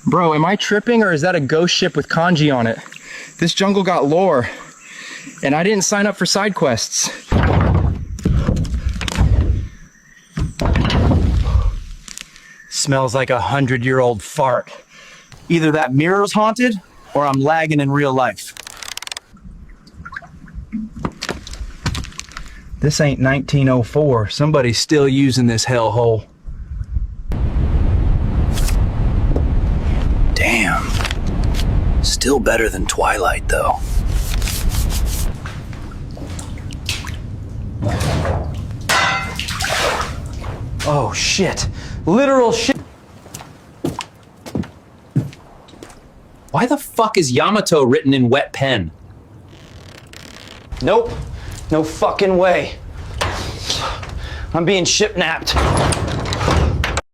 Bro, am I tripping or is that a ghost ship with kanji on it? This jungle got lore, and I didn't sign up for side quests. Smells like a 100-year-old fart. Either that mirror's haunted, or I'm lagging in real life. This ain't 1904. Somebody's still using this hellhole. Damn. Still better than Twilight, though. Oh, shit. Literal shit. Why the fuck is Yamato written in wet pen? Nope. No fucking way. I'm being ship-napped.